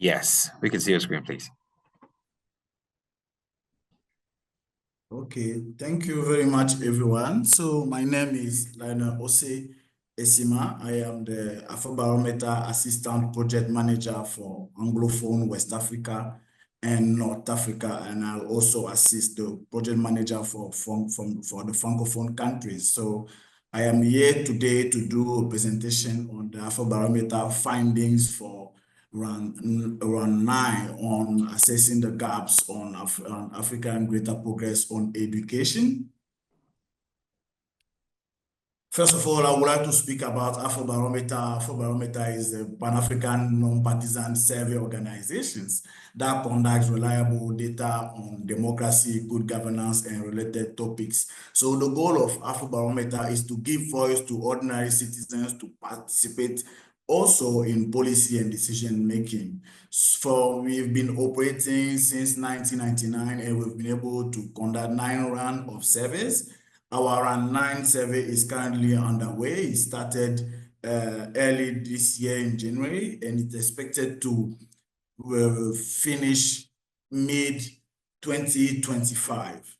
Yes, we can see your screen, please. Okay, thank you very much, everyone. So my name is Lionel Ose Esima. I am the Afrobarometer Assistant Project Manager for Anglophone West Africa and North Africa, and I'll also assist the project manager for the Francophone countries. So I am here today to do a presentation on the Afrobarometer findings for round 9 on assessing the gaps on Africa and greater progress on education. First of all, I would like to speak about Afrobarometer. Afrobarometer is a Pan-African non-partisan survey organizations that conducts reliable data on democracy, good governance, and related topics. So the goal of Afrobarometer is to give voice to ordinary citizens to participate also in policy and decision making. So we've been operating since 1999, and we've been able to conduct 9 rounds of surveys. Our round 9 survey is currently underway. It started early this year in January, and it's expected to finish mid-2025.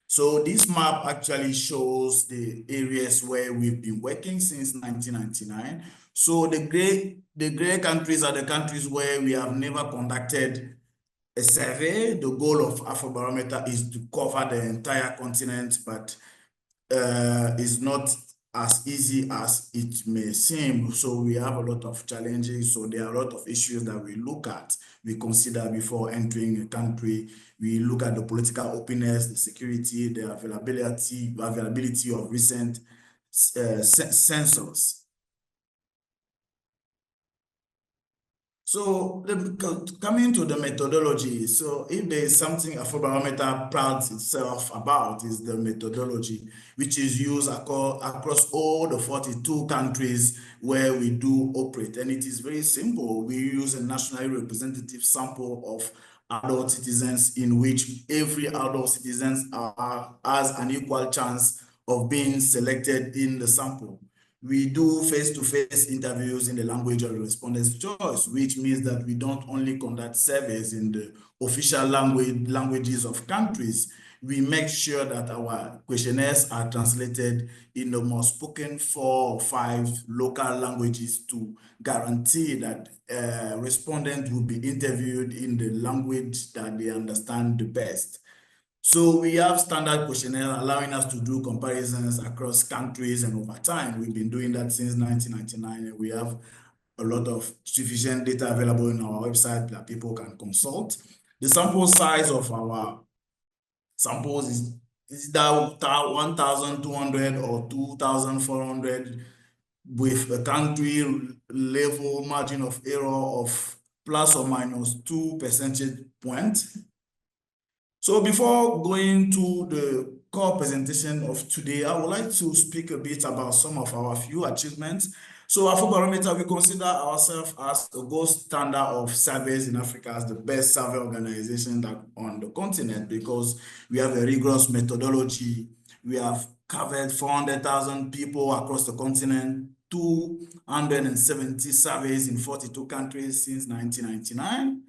So this map actually shows the areas where we've been working since 1999. So the gray countries are the countries where we have never conducted a survey. The goal of Afrobarometer is to cover the entire continent, but it's not as easy as it may seem. So we have a lot of challenges. So there are a lot of issues that we look at, we consider before entering a country. We look at the political openness, the security, the availability of recent census. So coming to the methodology, so if there is something Afrobarometer proud itself about, is the methodology, which is used across all the 42 countries where we do operate. And it is very simple. We use a nationally representative sample of adult citizens in which every adult citizen has an equal chance of being selected in the sample. We do face-to-face interviews in the language of the respondent's choice, which means that we don't only conduct surveys in the official languages of countries. We make sure that our questionnaires are translated in the most spoken 4 or 5 local languages to guarantee that respondents will be interviewed in the language that they understand the best. So we have standard questionnaire allowing us to do comparisons across countries and over time. We've been doing that since 1999, and we have a lot of sufficient data available in our website that people can consult. The sample size of our samples is that 1,200 or 2,400 with a country level margin of error of plus or minus 2 percentage points. So before going to the core presentation of today, I would like to speak a bit about some of our few achievements. So Afrobarometer, we consider ourselves as a gold standard of surveys in Africa, as the best survey organization on the continent, because we have a rigorous methodology. We have covered 400,000 people across the continent, 270 surveys in 42 countries since 1999.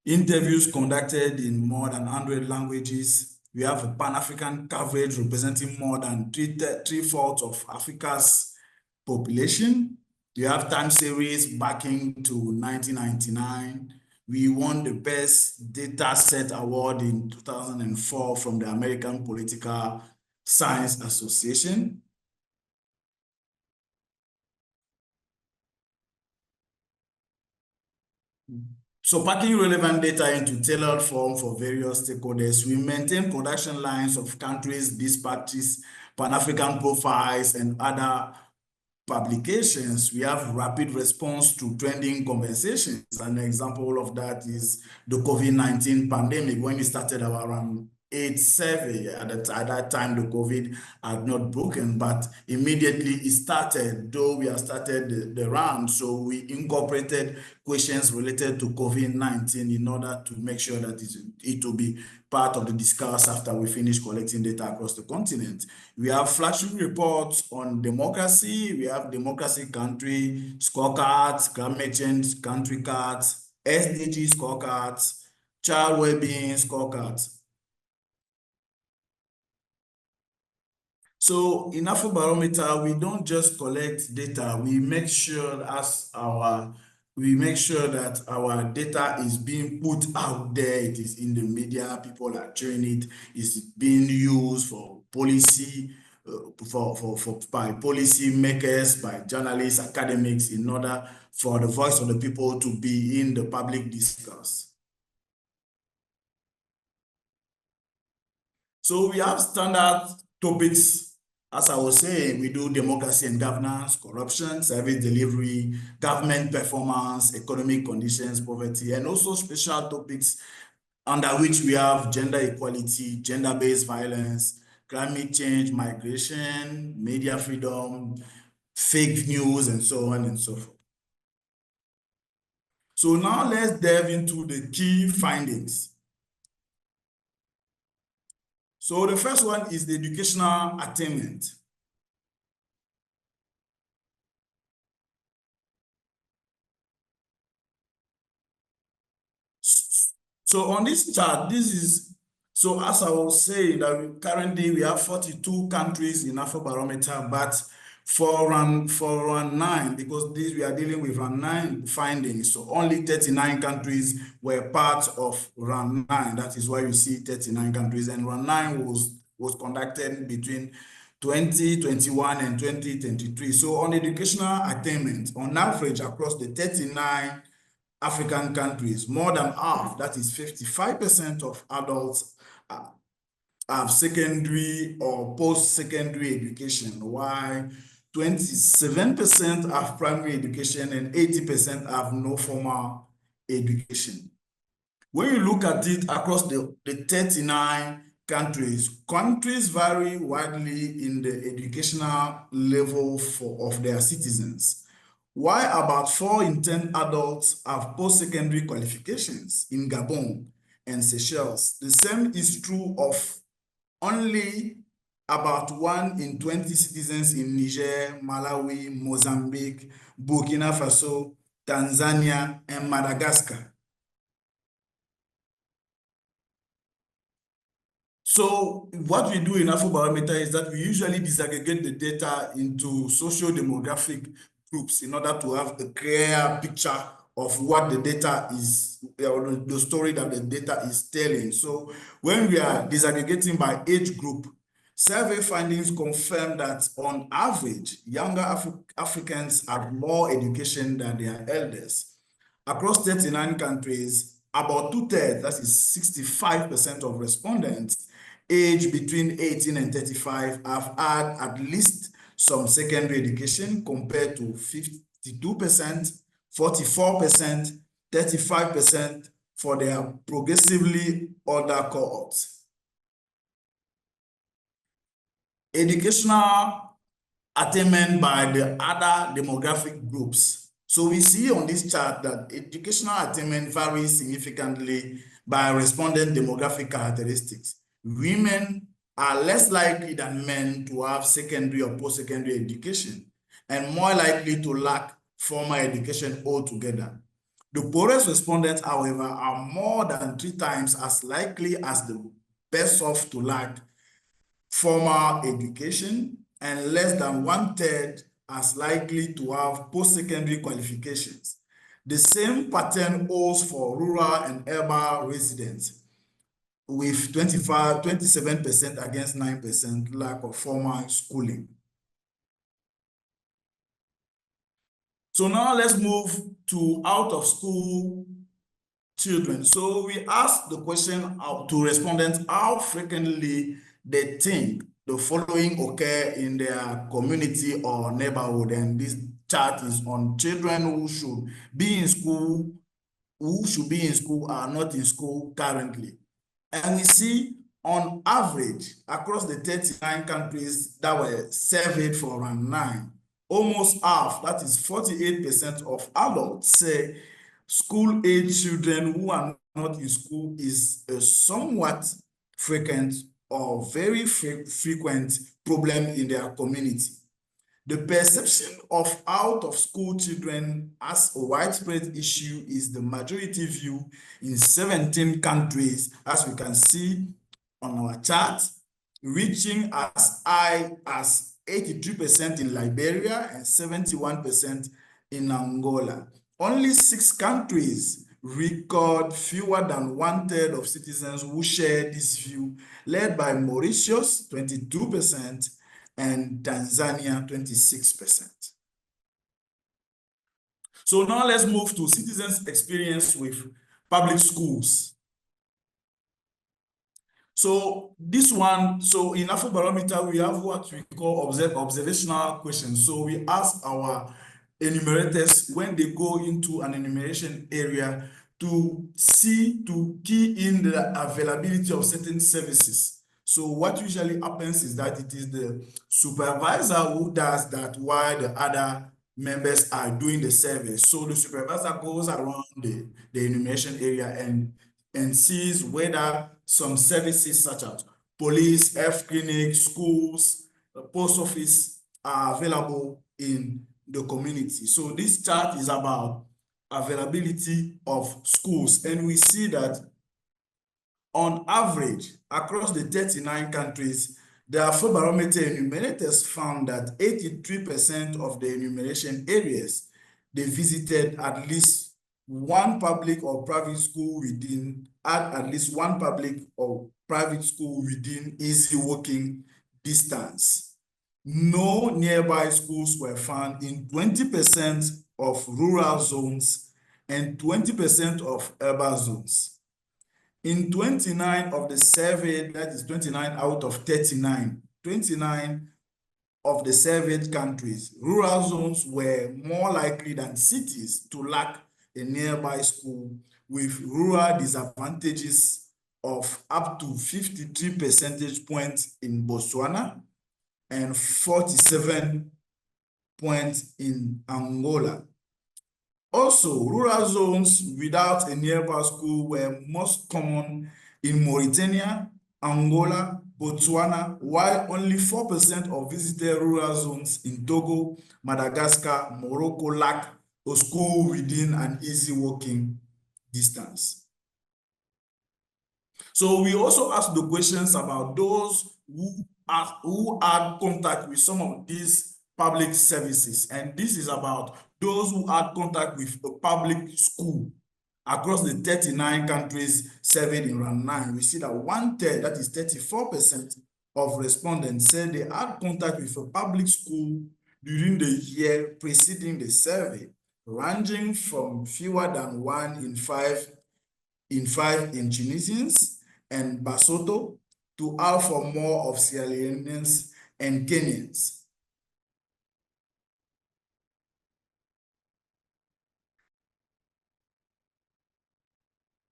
Interviews conducted in more than 100 languages. We have a Pan-African coverage representing more than 3/4 of Africa's population. We have time series backing to 1999. We won the Best Data Set Award in 2004 from the American Political Science Association. So packing relevant data into tailored form for various stakeholders, we maintain production lines of countries, dispatches, Pan-African profiles, and other publications. We have rapid response to trending conversations. An example of that is the COVID-19 pandemic. When we started our AIDS survey. At that time, the COVID had not broken, but immediately it started, though we have started the round. So we incorporated questions related to COVID-19 in order to make sure that it will be part of the discourse after we finish collecting data across the continent. We have flagship reports on democracy. We have democracy country scorecards, climate change country cards, SDG scorecards, child well-being scorecards. So in Afrobarometer, we don't just collect data, we make sure that our data is being put out there, it is in the media, people are sharing it, is being used for policy, by policy makers, by journalists, academics, in order for the voice of the people to be in the public discourse. So we have standard topics. As I was saying, we do democracy and governance, corruption, service delivery, government performance, economic conditions, poverty, and also special topics under which we have gender equality, gender-based violence, climate change, migration, media freedom, fake news, and so on and so forth. So now let's delve into the key findings. So the first one is the educational attainment. So on this chart, so as I was saying, that currently we have 42 countries in Afrobarometer, but for round 9, because we are dealing with round 9 findings, so only 39 countries were part of round 9. That is why you see 39 countries, and round 9 was conducted between 2021 and 2023. So on educational attainment, on average across the 39 African countries, more than half, that is 55% of adults have secondary or post-secondary education, while 27% have primary education and 80% have no formal education. When you look at it across the 39 countries vary widely in the educational level of their citizens. Why about 4 in 10 adults have post-secondary qualifications in Gabon and Seychelles? The same is true of only about 1 in 20 citizens in Niger, Malawi, Mozambique, Burkina Faso, Tanzania, and Madagascar. So what we do in Afrobarometer is that we usually disaggregate the data into socio-demographic groups in order to have a clear picture of what the data is, the story that the data is telling. So when we are disaggregating by age group, survey findings confirm that on average, younger Africans have more education than their elders. Across 39 countries, about 2/3, that is 65% of respondents aged between 18 and 35 have had at least some secondary education, compared to 52%, 44%, 35% for their progressively older cohorts. Educational attainment by the other demographic groups. So we see on this chart that educational attainment varies significantly by respondent demographic characteristics. Women are less likely than men to have secondary or post-secondary education, and more likely to lack formal education altogether. The poorest respondents, however, are more than 3 times as likely as the best off to lack formal education, and less than 1/3 as likely to have post-secondary qualifications. The same pattern holds for rural and urban residents, with 27% against 9% lack of formal schooling. So now let's move to out of school children. So we asked the question to respondents how frequently they think the following occur in their community or neighborhood, and this chart is on children who should be in school, are not in school currently. And we see on average, across the 39 countries that were surveyed for round 9, almost half, that is 48% of adults, say school-age children who are not in school is a somewhat frequent or very frequent problem in their community. The perception of out-of-school children as a widespread issue is the majority view in 17 countries, as we can see on our chart, reaching as high as 83% in Liberia and 71% in Angola. Only 6 countries record fewer than 1/3 of citizens who share this view, led by Mauritius, 22%, and Tanzania, 26%. So now let's move to citizens' experience with public schools. So this one, so in Afrobarometer, we have what we call observational questions. So we ask our enumerators when they go into an enumeration area to key in the availability of certain services. So what usually happens is that it is the supervisor who does that while the other members are doing the survey. So the supervisor goes around the enumeration area and sees whether some services such as police, health clinic, schools, post office are available in the community. So this chart is about availability of schools, and we see that on average, across the 39 countries, the Afrobarometer enumerators found that 83% of the enumeration areas, they visited at least one public or private school within, at least one public or private school within easy walking distance. No nearby schools were found in 20% of rural zones and 20% of urban zones. In 29 of the surveyed, that is 29 out of 39, 29 of the surveyed countries, rural zones were more likely than cities to lack a nearby school, with rural disadvantages of up to 53 percentage points in Botswana and 47 points in Angola. Also, rural zones without a nearby school were most common in Mauritania, Angola, Botswana, while only 4% of visited rural zones in Togo, Madagascar, Morocco lack a school within an easy walking distance. So we also asked the questions about those who had contact with some of these public services, and this is about those who had contact with a public school across the 39 countries surveyed in round 9. We see that 1/3, that is 34% of respondents, said they had contact with a public school during the year preceding the survey, ranging from fewer than 1 in 5 in Tunisians and Basotho to half or more of Sierra Leoneans and Kenyans.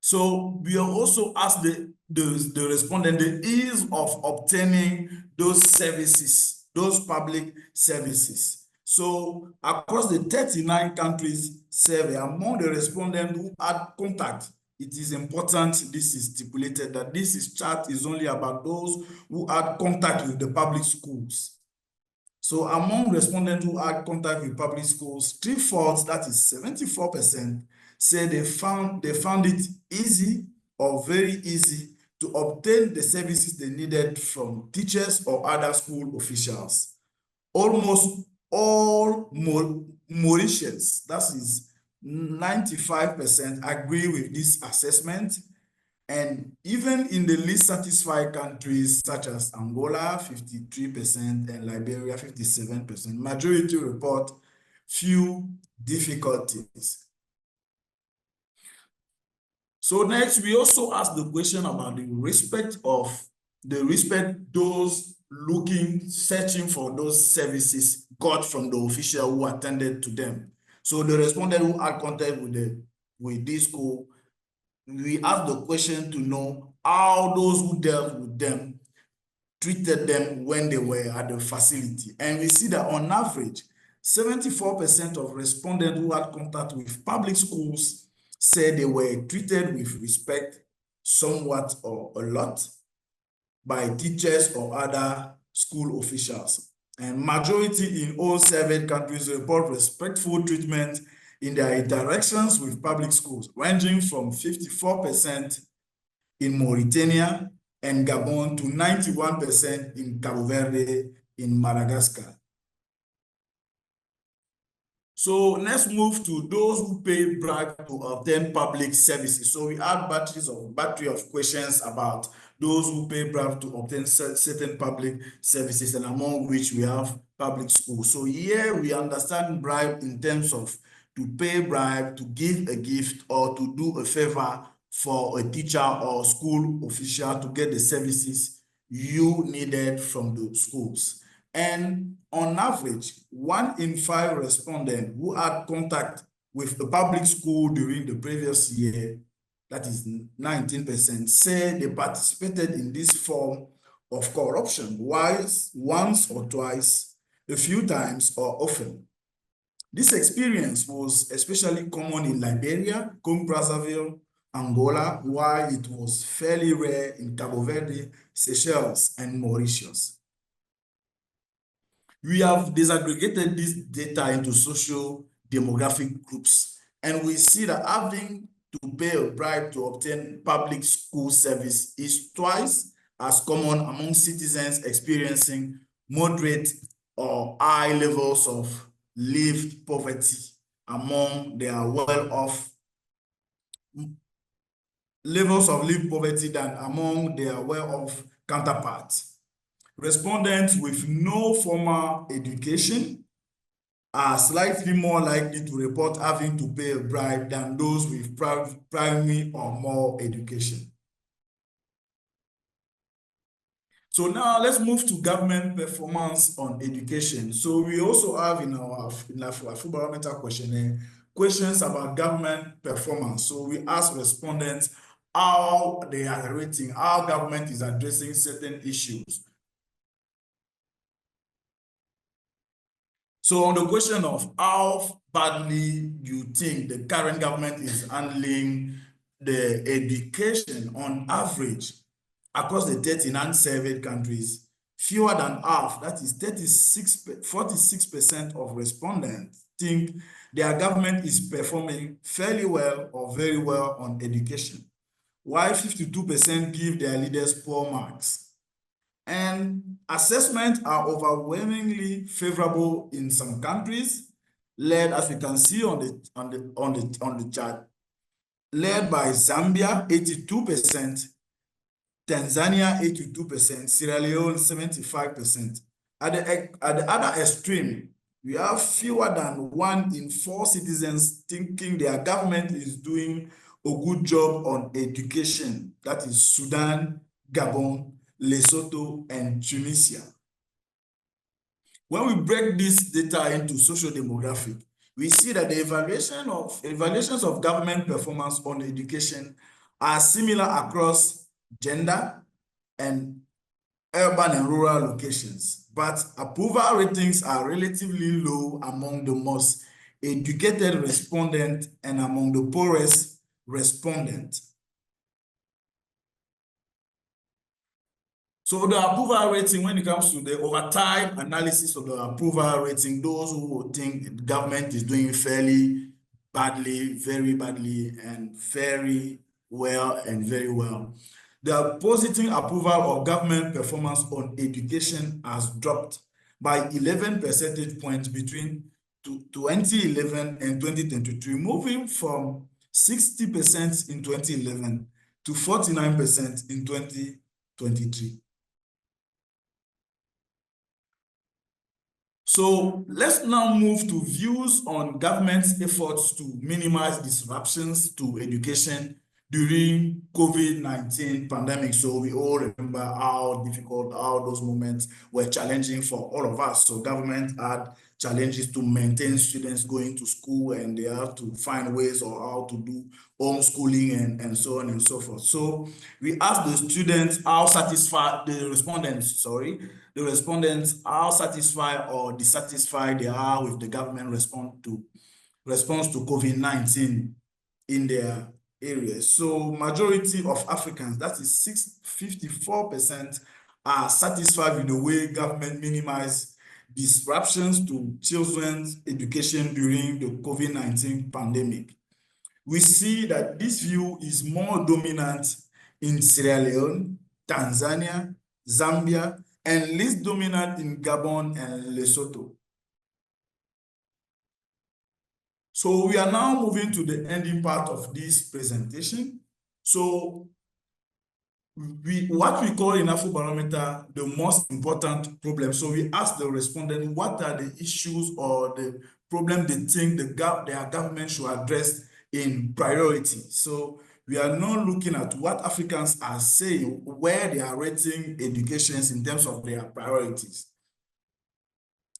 So we are also asked the respondent the ease of obtaining those services, those public services. So across the 39 countries survey, among the respondents who had contact, it is important, this is stipulated, that this chart is only about those who had contact with the public schools. So among respondents who had contact with public schools, 3/4, that is 74%, say they found it easy or very easy to obtain the services they needed from teachers or other school officials. Almost all Mauritians, that is 95%, agree with this assessment. And even in the least satisfied countries such as Angola, 53%, and Liberia, 57%, majority report few difficulties. So next, we also ask the question about the respect those searching for those services got from the official who attended to them. So the respondent who had contact with this school, we asked the question to know how those who dealt with them treated them when they were at the facility. And we see that on average, 74% of respondents who had contact with public schools said they were treated with respect, somewhat or a lot, by teachers or other school officials. And majority in all surveyed countries report respectful treatment in their interactions with public schools, ranging from 54% in Mauritania and Gabon to 91% in Cabo Verde in Madagascar. So let's move to those who pay bribe to obtain public services. So we have battery of questions about those who pay bribe to obtain certain public services, and among which we have public schools. So here we understand bribe in terms of to pay bribe, to give a gift, or to do a favor for a teacher or school official to get the services you needed from the schools. And on average, 1 in 5 respondents who had contact with a public school during the previous year, that is 19%, say they participated in this form of corruption once or twice, a few times or often. This experience was especially common in Liberia, Congo-Brazzaville, Angola, while it was fairly rare in Cabo Verde, Seychelles, and Mauritius. We have disaggregated this data into social demographic groups, and we see that having to pay a bribe to obtain public school service is twice as common among citizens experiencing moderate or high levels of lived poverty among their well-off levels of lived poverty than among their well-off counterparts. Respondents with no formal education are slightly more likely to report having to pay a bribe than those with primary or more education. So now let's move to government performance on education. So we also have in our Afrobarometer questionnaire questions about government performance. So we ask respondents how they are rating, how government is addressing certain issues. So on the question of how badly you think the current government is handling the education on average across the 39 surveyed countries, fewer than half, that is 46% of respondents think their government is performing fairly well or very well on education, while 52% give their leaders poor marks. And assessments are overwhelmingly favorable in some countries, led, as we can see on the chart, led by Zambia, 82%, Tanzania, 82%, Sierra Leone, 75%. At the other extreme, we have fewer than 1 in 4 citizens thinking their government is doing a good job on education. That is Sudan, Gabon, Lesotho, and Tunisia. When we break this data into social demographic, we see that the evaluations of government performance on education are similar across gender and urban and rural locations, but approval ratings are relatively low among the most educated respondents and among the poorest respondents. So the approval rating, when it comes to the overtime analysis of the approval rating, those who think the government is doing fairly badly, very badly, and very well and very well, the positive approval of government performance on education has dropped by 11 percentage points between 2011 and 2023, moving from 60% in 2011 to 49% in 2023. So let's now move to views on government's efforts to minimize disruptions to education during COVID-19 pandemic. So we all remember how difficult, how those moments were challenging for all of us. So government had challenges to maintain students going to school, and they have to find ways or how to do homeschooling and so on and so forth. So we asked the students how satisfied, the respondents how satisfied or dissatisfied they are with the government response to COVID-19 in their areas. So majority of Africans, that is 54%, are satisfied with the way government minimize disruptions to children's education during the COVID-19 pandemic. We see that this view is more dominant in Sierra Leone, Tanzania, Zambia, and least dominant in Gabon and Lesotho. So we are now moving to the ending part of this presentation. So what we call in Afrobarometer the most important problem. So we asked the respondent what are the issues or the problem they think their government should address in priority. So we are now looking at what Africans are saying, where they are rating education in terms of their priorities.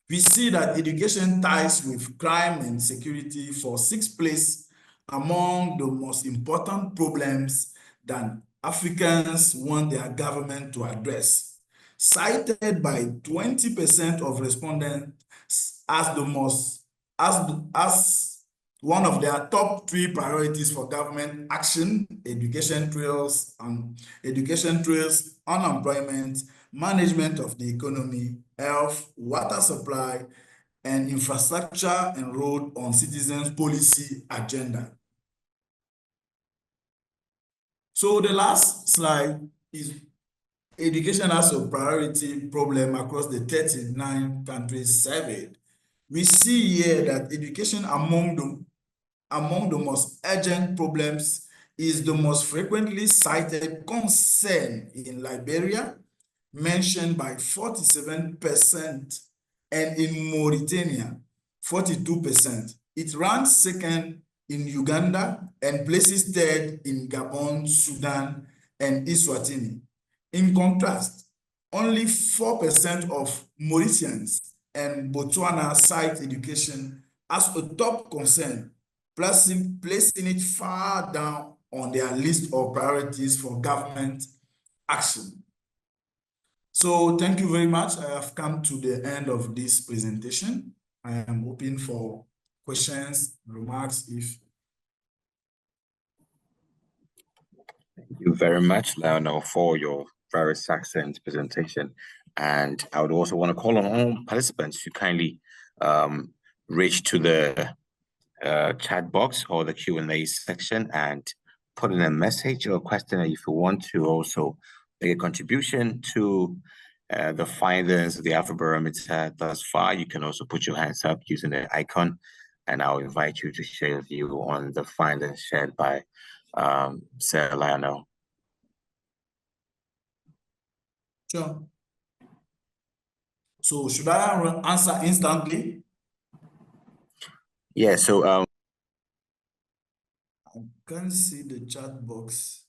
We see that education ties with crime and security for 6th place among the most important problems that Africans want their government to address, cited by 20% of respondents as one of their top 3 priorities for government action: education trails, unemployment, management of the economy, health, water supply, and infrastructure enrolled on citizens' policy agenda. So the last slide is education as a priority problem across the 39 countries surveyed. We see here that education among the most urgent problems is the most frequently cited concern in Liberia, mentioned by 47%, and in Mauritania, 42%. It ranks second in Uganda and places third in Gabon, Sudan, and Eswatini. In contrast, only 4% of Mauritians and Botswana cite education as a top concern, placing it far down on their list of priorities for government action. So thank you very much. I have come to the end of this presentation. I am open for questions, remarks, if. Thank you very much, Lionel, for your very succinct presentation. And I would also want to call on all participants to kindly reach to the chat box or the Q&A section and put in a message or a question if you want to also make a contribution to the findings of the Afrobarometer thus far. You can also put your hands up using the icon, and I'll invite you to share your view on the findings shared by Sir Lionel. Sure. So should I answer instantly? Yeah, so I can't see the chat box.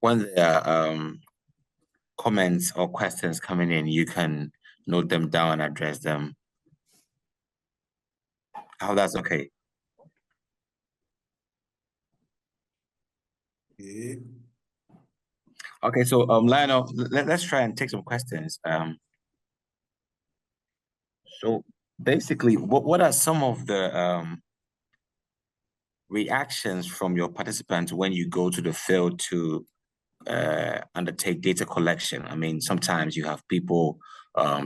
when there are comments or questions coming in, you can note them down and address them. How that's okay. Okay. Okay, so Lionel, let's try and take some questions. So basically, what are some of the reactions from your participants when you go to the field to undertake data collection? I mean, sometimes you have people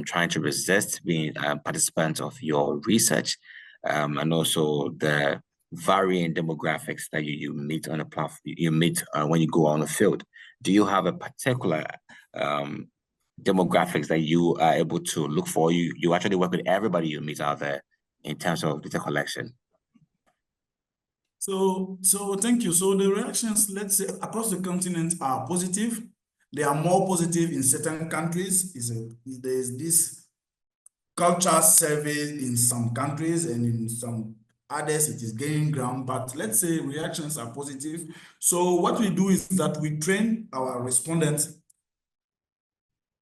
trying to resist being participants of your research, and also the varying demographics that you meet on the platform, you meet when you go on the field. Do you have a particular demographics that you are able to look for? You actually work with everybody you meet out there in terms of data collection? So thank you. So the reactions, let's say, across the continent are positive. They are more positive in certain countries. There is this culture survey in some countries, and in some others it is gaining ground, but let's say reactions are positive. So what we do is that we train our respondents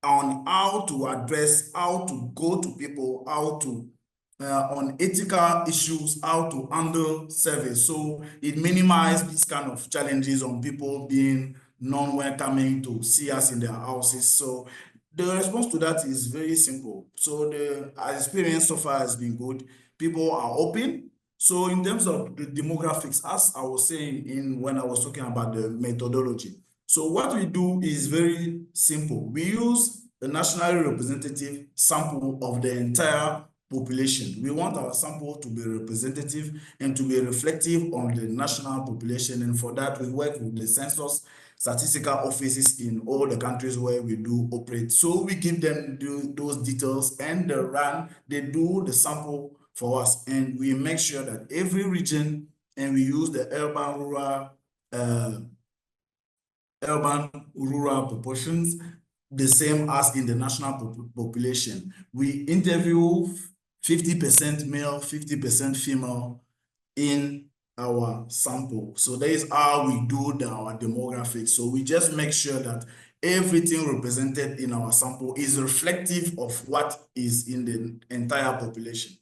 on how to address, how to go to people, how to on ethical issues, how to handle service. So it minimizes these kind of challenges on people being non-welcoming to see us in their houses. So the response to that is very simple. So our experience so far has been good. People are open. So in terms of the demographics, as I was saying when I was talking about the methodology, so what we do is very simple. We use a nationally representative sample of the entire population. We want our sample to be representative and to be reflective on the national population. And for that, we work with the census statistical offices in all the countries where we do operate. So we give them those details, and they do the sample for us. And we make sure that every region, and we use the urban-rural proportions, the same as in the national population. We interview 50% male, 50% female in our sample. So that is how we do our demographics. So we just make sure that everything represented in our sample is reflective of what is in the entire population.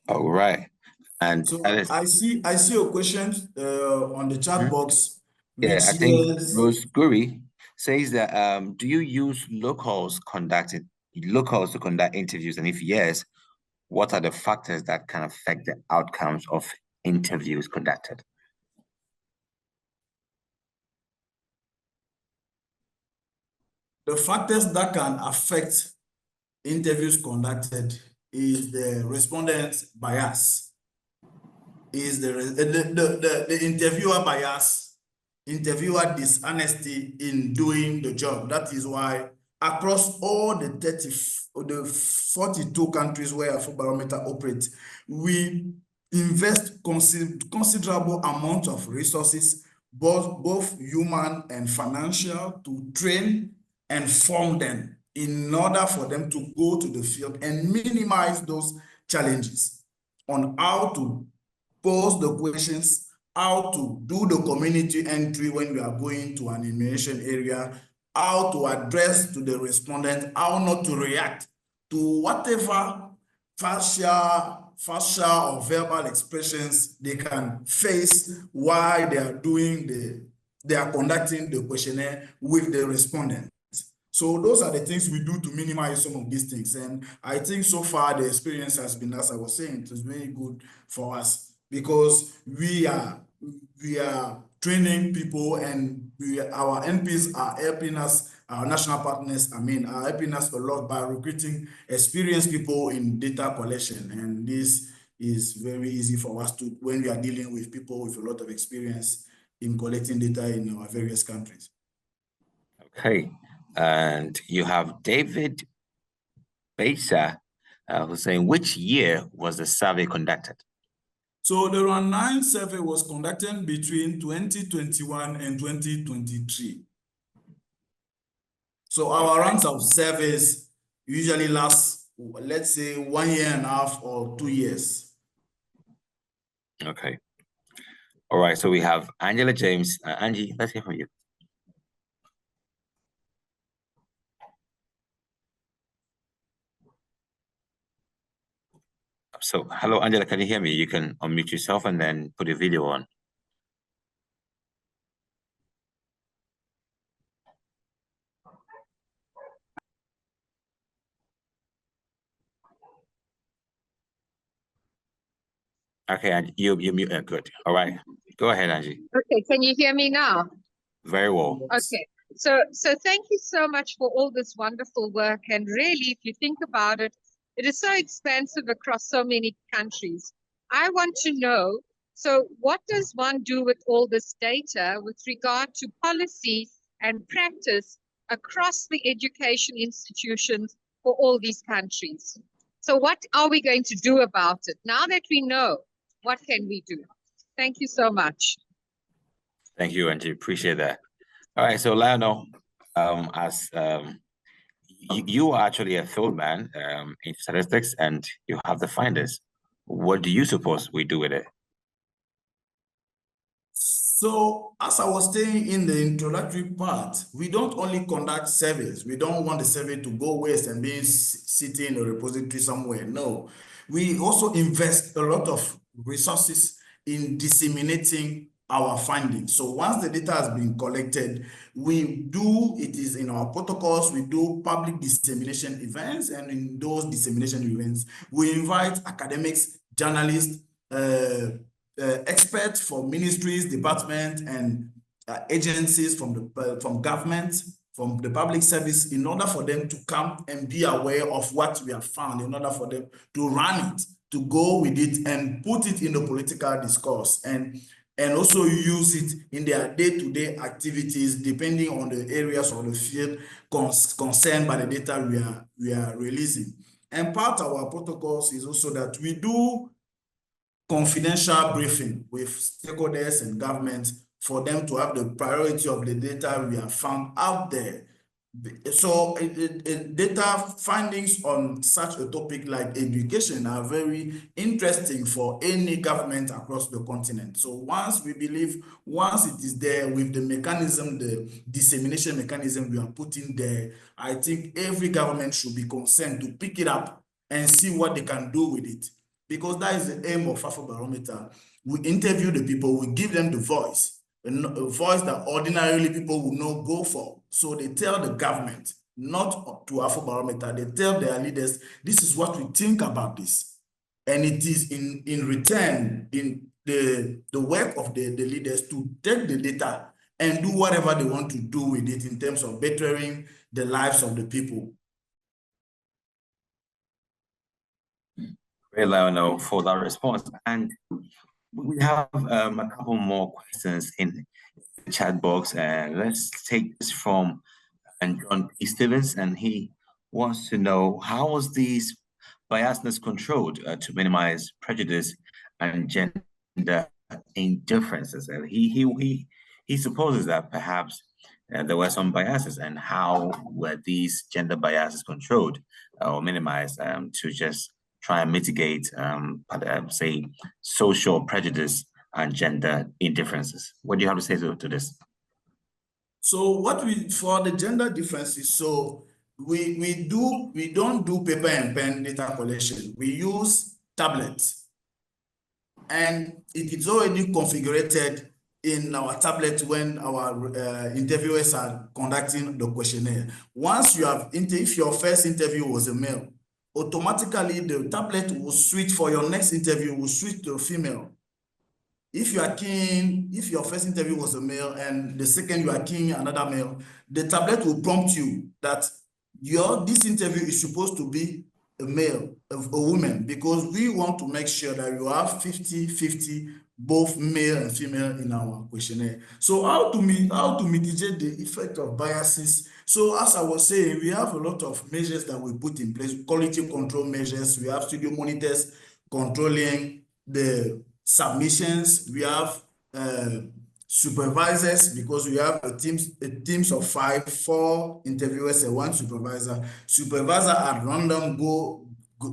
All right. And So Alice, I see a question on the chat box, yeah, which I think is Rose Guri says that do you use locals to conduct interviews? And if yes, what are the factors that can affect the outcomes of interviews conducted? the factors that can affect interviews conducted is the respondent's bias, is the interviewer bias, interviewer dishonesty in doing the job. That is why across all the 42 countries where Afrobarometer operates, we invest considerable amount of resources, both human and financial, to train and form them in order for them to go to the field and minimize those challenges on how to pose the questions, how to do the community entry when we are going to an enumeration area, how to address to the respondent, how not to react to whatever facial or verbal expressions they can face while they are conducting the questionnaire with the respondent. So those are the things we do to minimize some of these things. And I think so far the experience has been, as I was saying, it was very good for us because we are training people, and our NPs are helping us, our national partners, are helping us a lot by recruiting experienced people in data collection. And this is very easy for us to, when we are dealing with people with a lot of experience in collecting data in our various countries. Okay. And you have David Besa who's saying, which year was the survey conducted? So the round 9 survey was conducted between 2021 and 2023. So our rounds of surveys usually last, let's say, 1.5 years or 2 years. Okay. All right. So we have Angela James. Angie, let's hear from you. So, hello, Angela, can you hear me? You can unmute yourself and then put your video on. Okay, and you mute. Good. All right. Go ahead, Angie. Okay, can you hear me now? Very well. Okay. So thank you so much for all this wonderful work. And really, if you think about it, it is so expansive across so many countries. I want to know, so what does one do with all this data with regard to policy and practice across the education institutions for all these countries? So what are we going to do about it? Now that we know, what can we do? Thank you so much. Thank you, Angie. Appreciate that. All right, so Lionel, as you are actually a field man in statistics, and you have the findings. What do you suppose we do with it? So, as I was saying in the introductory part, we don't only conduct surveys. We don't want the survey to go waste and be sitting in a repository somewhere. No, we also invest a lot of resources in disseminating our findings. So once the data has been collected, it is in our protocols, we do public dissemination events, and in those dissemination events, we invite academics, journalists, experts from ministries, departments, and agencies from government, from the public service, in order for them to come and be aware of what we have found, in order for them to run it, to go with it and put it in the political discourse, and also use it in their day-to-day activities, depending on the areas of the field concerned by the data we are releasing. And part of our protocols is also that we do confidential briefing with stakeholders and government for them to have the priority of the data we have found out there. So data findings on such a topic like education are very interesting for any government across the continent. So once it is there with the mechanism, the dissemination mechanism we are putting there, I think every government should be concerned to pick it up and see what they can do with it. Because that is the aim of Afrobarometer. We interview the people, we give them the voice, a voice that ordinarily people will not go for. So they tell the government, not to Afrobarometer, they tell their leaders, this is what we think about this. And it is in return, in the work of the leaders to take the data and do whatever they want to do with it in terms of bettering the lives of the people. Very Lionel for that response. And we have a couple more questions in the chat box, and let's take this from John P. Stevens, and he wants to know, how was these biasness controlled to minimize prejudice and gender indifferences? And he supposes that perhaps there were some biases, and how were these gender biases controlled or minimized to just try and mitigate, say, social prejudice and gender indifferences? What do you have to say to this? So for the gender differences, so we don't do paper and pen data collection. We use tablets, and it is already configured in our tablet when our interviewers are conducting the questionnaire. Once if your first interview was a male, automatically the tablet will switch for your next interview, will switch to a female. If you are keen, if your first interview was a male and the second you are keen another male, the tablet will prompt you that this interview is supposed to be a male, a woman, because we want to make sure that you have 50-50, both male and female in our questionnaire. So how to mitigate the effect of biases? So as I was saying, we have a lot of measures that we put in place, quality control measures. We have studio monitors controlling the submissions. We have supervisors, because we have teams of 4 interviewers and 1 supervisor. Supervisor at random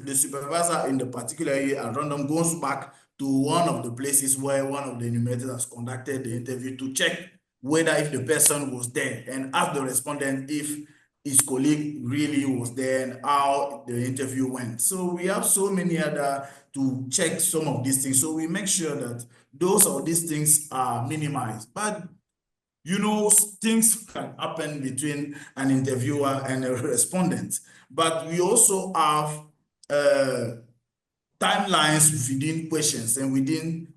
the supervisor in the particular area at random goes back to one of the places where one of the enumerators has conducted the interview to check whether if the person was there, and ask the respondent if his colleague really was there and how the interview went. So we have so many other to check some of these things. So we make sure that these things are minimized. But things can happen between an interviewer and a respondent. But we also have timelines within questions and within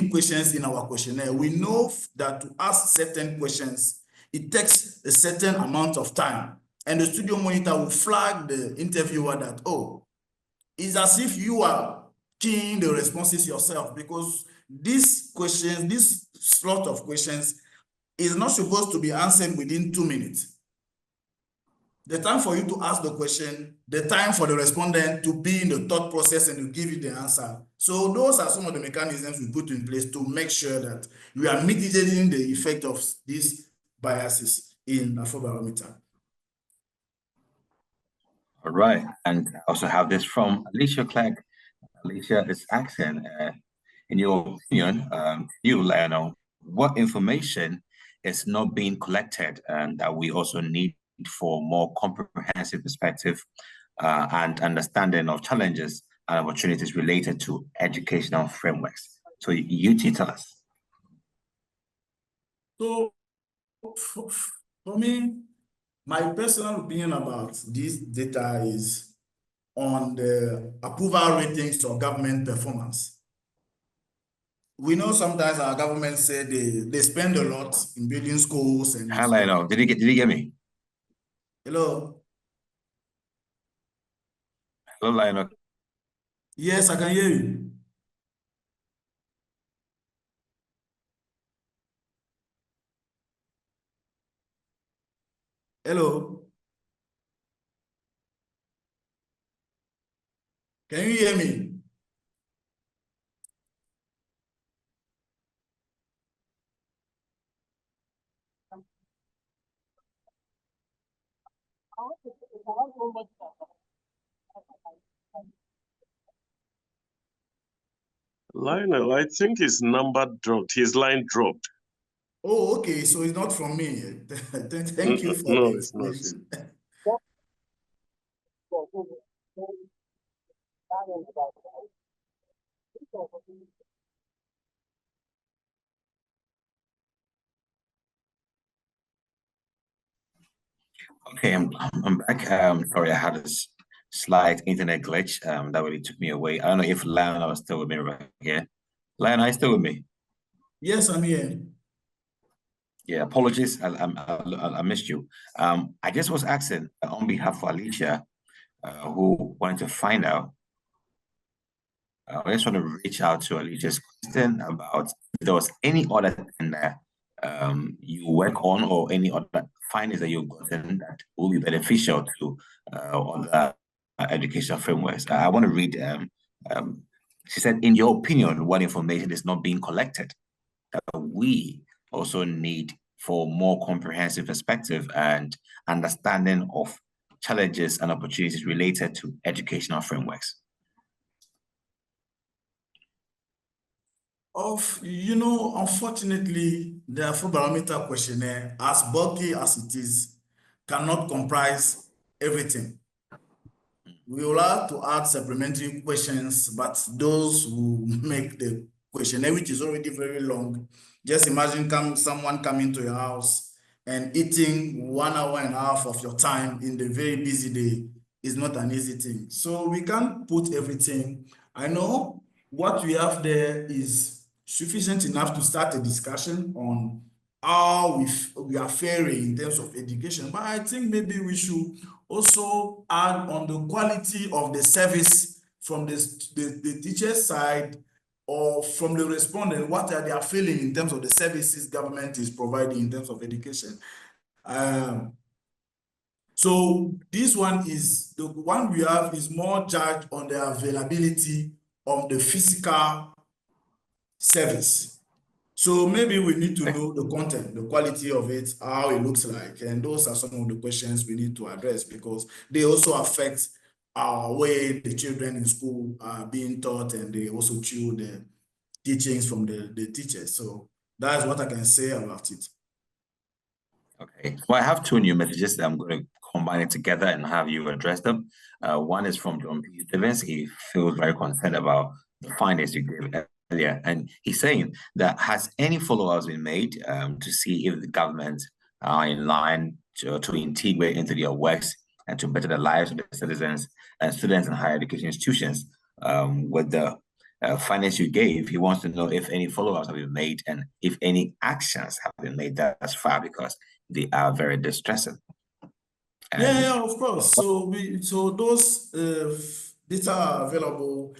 questions in our questionnaire. We know that to ask certain questions, it takes a certain amount of time, and the studio monitor will flag the interviewer that, oh, it's as if you are keying the responses yourself, because this slot of questions is not supposed to be answered within 2 minutes. the time for you to ask the question, the time for the respondent to be in the thought process and to give you the answer. So those are some of the mechanisms we put in place to make sure that we are mitigating the effect of these biases in Afrobarometer. All right, and I also have this from Alicia Clegg. Alicia is asking, in your opinion, you, Lionel, what information is not being collected and that we also need for more comprehensive perspective and understanding of challenges and opportunities related to educational frameworks? So you tell us. So for me, my personal opinion about this data is on the approval ratings of government performance. We know sometimes our government say they spend a lot in building schools and. Hi, Lionel. Did you get me? Hello. Hello, Lionel. Yes, I can hear you. Hello. Can you hear me? Lionel, I think his number dropped, his line dropped. Oh, okay. So it's not from me. Thank you for the explanation. Okay, I'm back. Sorry, I had a slight internet glitch that really took me away. I don't know if Lionel was still with me right here. Lionel, are you still with me? Yes, I'm here. Yeah, apologies. I missed you. I just was asking on behalf of Alicia, who wanted to find out. I just want to reach out to Alicia's question about if there was any other thing that you work on or any other findings that you've gotten that will be beneficial to other educational frameworks. I want to read. She said, in your opinion, what information is not being collected that we also need for more comprehensive perspective and understanding of challenges and opportunities related to educational frameworks? Unfortunately, the Afrobarometer questionnaire, as bulky as it is, cannot comprise everything. We will have to add supplementary questions, but those who make the questionnaire, which is already very long, just imagine someone coming to your house and eating 1 hour and a half of your time in the very busy day is not an easy thing. So we can't put everything. I know what we have there is sufficient enough to start a discussion on how we are faring in terms of education, but I think maybe we should also add on the quality of the service from the teacher side or from the respondent, what are they feeling in terms of the services government is providing in terms of education. So this one is, the one we have is more judged on the availability of the physical service. So maybe we need to know the content, the quality of it, how it looks like. And those are some of the questions we need to address because they also affect our way the children in school are being taught, and they also chew the teachings from the teachers. So that's what I can say about it. Okay, well, I have two new messages that I'm going to combine it together and have you address them. One is from John P. Stevens. He feels very concerned about the findings you gave earlier, and he's saying that has any follow-ups been made to see if the government are in line to integrate into their works and to better the lives of the citizens and students in higher education institutions with the findings you gave. He wants to know if any follow-ups have been made and if any actions have been made thus far, because they are very distressing. Yeah, of course. So those data are available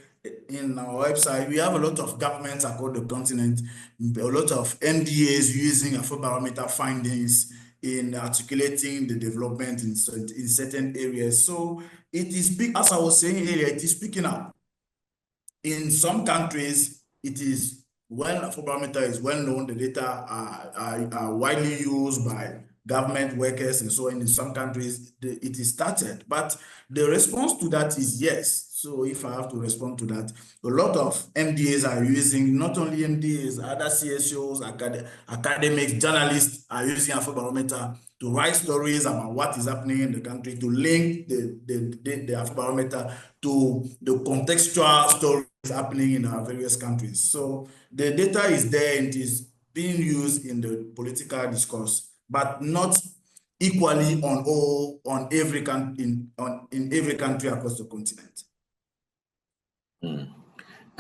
in our website. We have a lot of governments across the continent, a lot of MDAs using Afrobarometer findings in articulating the development in certain areas. So it is big, as I was saying earlier, it is picking up. In some countries, it is Afrobarometer is well known. The data are widely used by government workers and so on. In some countries, it is started, but the response to that is yes. So if I have to respond to that, a lot of MDAs are using, not only MDAs, other CSOs, academics, journalists are using Afrobarometer to write stories about what is happening in the country, to link the Afrobarometer to the contextual stories happening in our various countries. So the data is there and it is being used in the political discourse, but not equally in every country across the continent.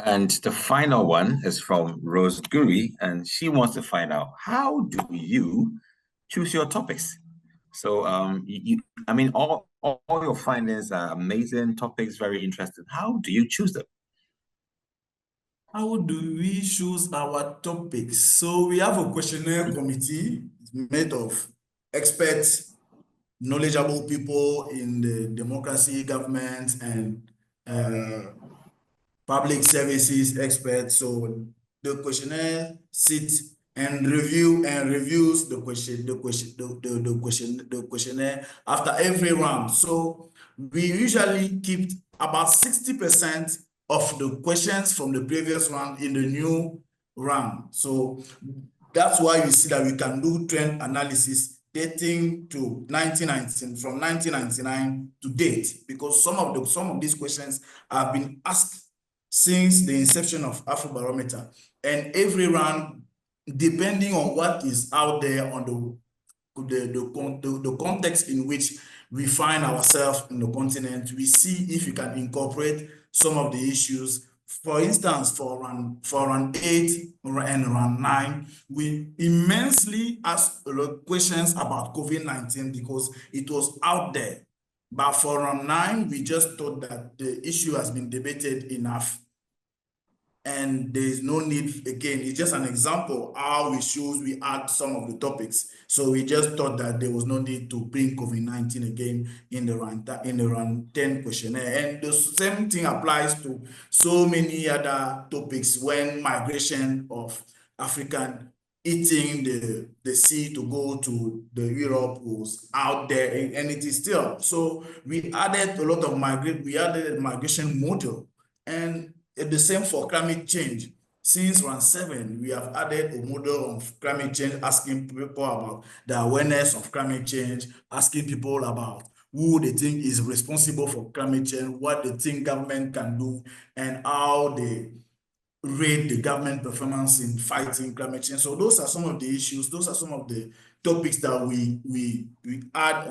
And the final one is from Rose Guri, and she wants to find out, how do you choose your topics? So I mean, all your findings are amazing topics, very interesting. How do you choose them? How do we choose our topics? So we have a questionnaire committee made of experts, knowledgeable people in the democracy, government, and public services experts. So the questionnaire sits and reviews the questionnaire after every round. So we usually keep about 60% of the questions from the previous round in the new round. So that's why you see that we can do trend analysis dating to 1919, from 1999 to date, because some of these questions have been asked since the inception of Afrobarometer, and every round, depending on what is out there on the context in which we find ourselves in the continent, we see if we can incorporate some of the issues. For instance, for round 8 and round 9, we immensely asked a lot of questions about COVID-19 because it was out there. But for round 9, we just thought that the issue has been debated enough and there is no need. Again, it's just an example how we add some of the topics. So we just thought that there was no need to bring COVID-19 again in the round 10 questionnaire. And the same thing applies to so many other topics when migration of African eating the sea to go to the Europe was out there, and it is still. So we added a lot of migration model, and the same for climate change. Since round 7, we have added a model of climate change, asking people about the awareness of climate change, asking people about who they think is responsible for climate change, what they think government can do, and how they rate the government performance in fighting climate change. So those are some of the issues. Those are some of the topics that we add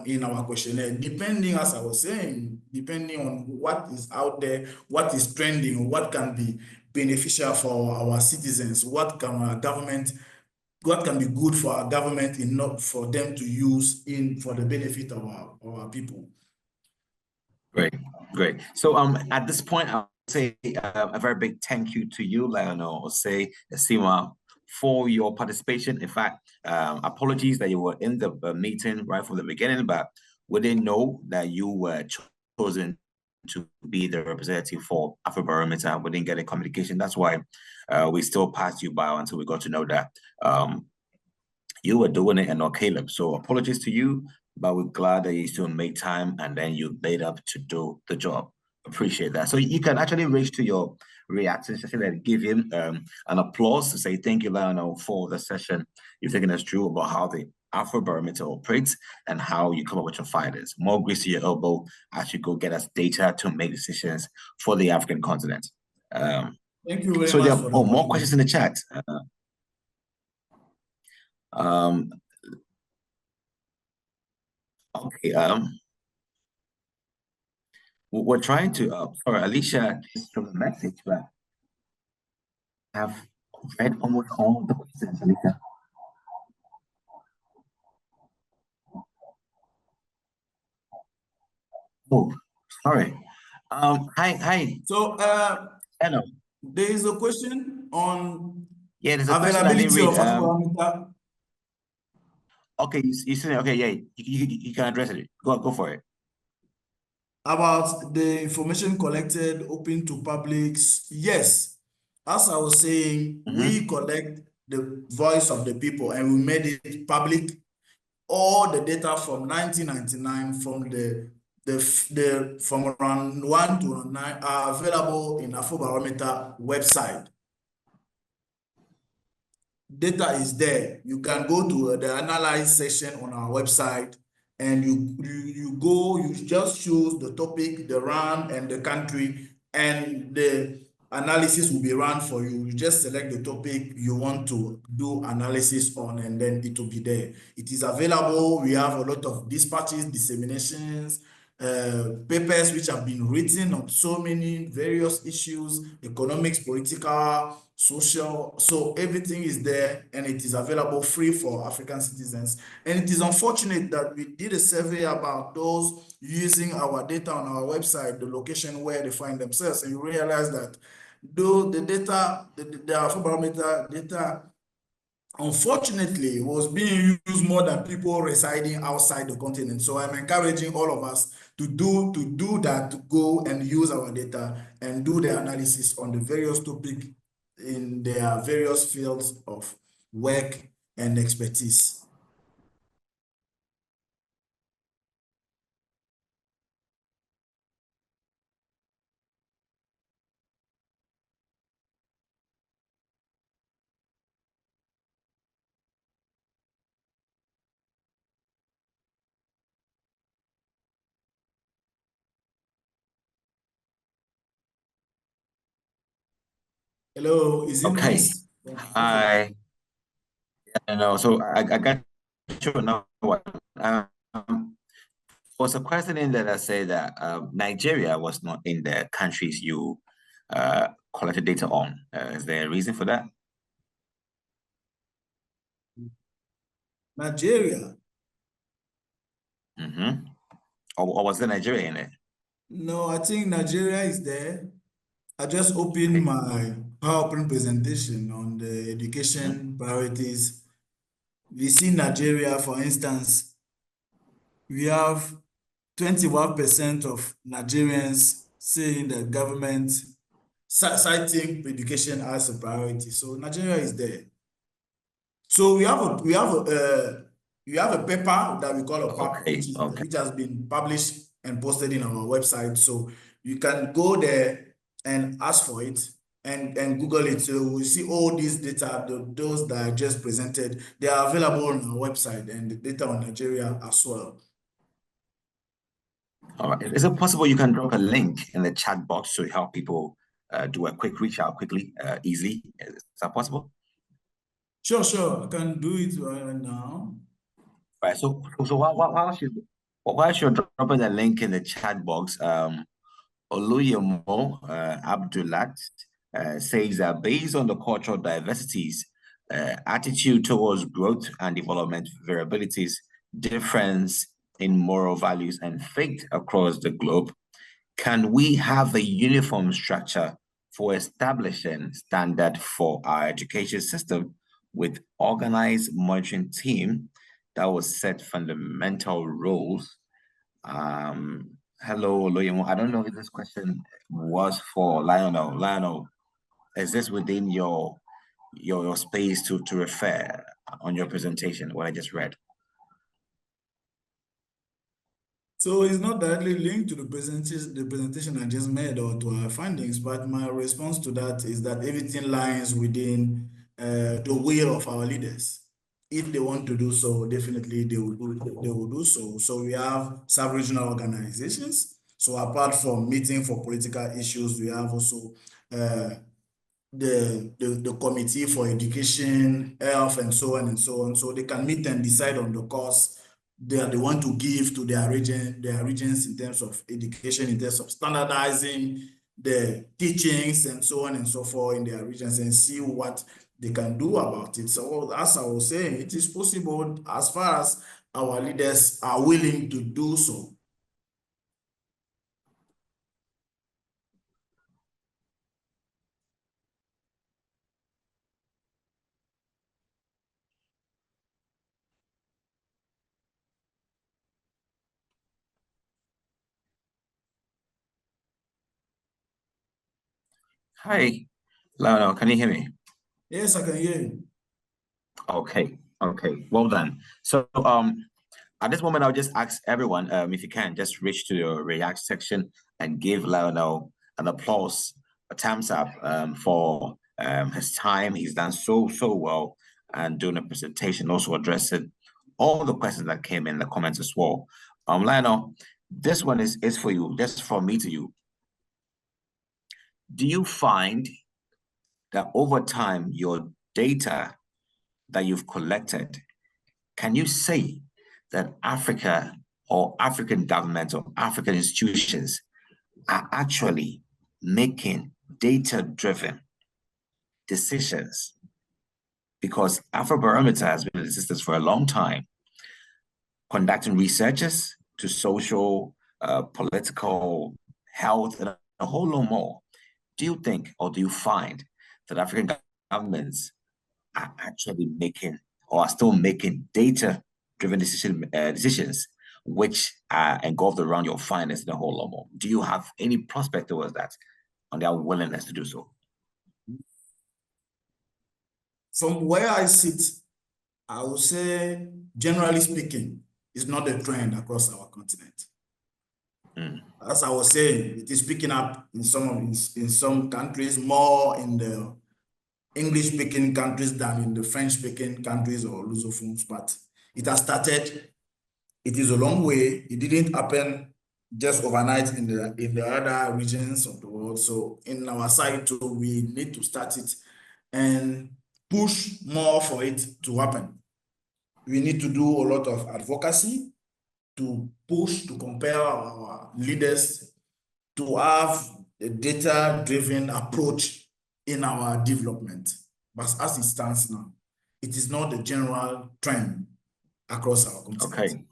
in our questionnaire, depending, as I was saying, depending on what is out there, what is trending, what can be beneficial for our citizens, what can be good for our government, for them to use for the benefit of our people. Great. So at this point, I'll say a very big thank you to you, Lionel Osei Esima, for your participation. In fact, apologies that you were in the meeting right from the beginning, but we didn't know that you were chosen to be the representative for Afrobarometer. We didn't get a communication. That's why we still passed you by until we got to know that you were doing it and not Caleb. So apologies to you, but we're glad that you still made time and then you made up to do the job. Appreciate that. So you can actually reach to your reaction session and give him an applause to say thank you, Lionel, for the session you've taken us through about how the Afrobarometer operates and how you come up with your findings. More grease to your elbow as you go get us data to make decisions for the African continent. Thank you very so much. There are more questions in the chat. Okay. We're trying to. Sorry, Alicia just from the message, but I have read almost all the questions, Alicia. Oh, sorry. Hi. So, hello. There is a question on there's a availability question I didn't read. of Afrobarometer. Okay, you said okay, yeah, you can address it. Go for it. About the information collected open to publics, yes. As I was saying, we collect the voice of the people and we made it public. All the data from 1999 from from round 1 to round 9 are available in Afrobarometer website. Data is there. You can go to the analyze section on our website and you just choose the topic, the round and the country, and the analysis will be run for you. You just select the topic you want to do analysis on and then it will be there. It is available. We have a lot of dispatches, disseminations, papers which have been written on so many various issues, economics, political, social. So everything is there and it is available free for African citizens. And it is unfortunate that we did a survey about those using our data on our website, the location where they find themselves, and you realize that though the data, the Afrobarometer data, unfortunately, was being used more than people residing outside the continent. So I'm encouraging all of us to do that, to go and use our data and do the analysis on the various topics in their various fields of work and expertise. Hello, is it Okay. nice? I know. So I got you now. Was a question in there that said that Nigeria was not in the countries you collected data on. Is there a reason for that? Nigeria? Or was there Nigeria in it? No, I think Nigeria is there. I just opened my PowerPoint presentation on the education priorities. We see Nigeria, for instance, we have 21% of Nigerians saying that government citing education as a priority. So Nigeria is there. So we have a paper that we call a PAP, which has been published and posted in our website. So you can go there and ask for it and Google it. So we see all these data, those that I just presented, they are available on our website and the data on Nigeria as well. All right. Is it possible you can drop a link in the chat box to help people do a quick reach out quickly, easily? Is that possible? Sure. I can do it right now. Right. So while you're dropping the link in the chat box, Oluyemo Abdullah says that based on the cultural diversities, attitude towards growth and development variabilities, difference in moral values and faith across the globe, can we have a uniform structure for establishing standard for our education system with organized monitoring team that will set fundamental rules? Hello, Loyemo. I don't know if this question was for Lionel. Lionel, is this within your space to refer on your presentation, what I just read? So it's not directly linked to the presentation I just made or to our findings, but my response to that is that everything lies within the will of our leaders. If they want to do so, definitely they will do so. So we have sub-regional organizations. So apart from meeting for political issues, we have also the committee for education, health, and so on and so on. So they can meet and decide on the course they want to give to their regions in terms of education, in terms of standardizing the teachings and so on and so forth in their regions and see what they can do about it. So as I was saying, it is possible as far as our leaders are willing to do so. Hi, Lionel, can you hear me? Yes, I can hear you. Okay, well done. So at this moment, I'll just ask everyone, if you can, just reach to your react section and give Lionel an applause, a thumbs up for his time. He's done so well and doing a presentation, also addressing all the questions that came in the comments as well. Lionel, this one is for you, just from me to you. Do you find that over time, your data that you've collected, can you say that Africa or African governments or African institutions are actually making data-driven decisions? Because Afrobarometer has been in existence for a long time, conducting researches to social, political, health, and a whole lot more. Do you think, or do you find that African governments are actually making or are still making data-driven decisions, which are engulfed around your finance and a whole lot more? Do you have any prospect towards that on their willingness to do so? From where I sit, I would say, generally speaking, it's not a trend across our continent. As I was saying, it is picking up in some countries, more in the English-speaking countries than in the French-speaking countries or Lusophones, but it has started. It is a long way. It didn't happen just overnight in the other regions of the world. So in our side too, we need to start it and push more for it to happen. We need to do a lot of advocacy to push, to compel our leaders to have a data-driven approach in our development. But as it stands now, it is not a general trend across our continent. Okay.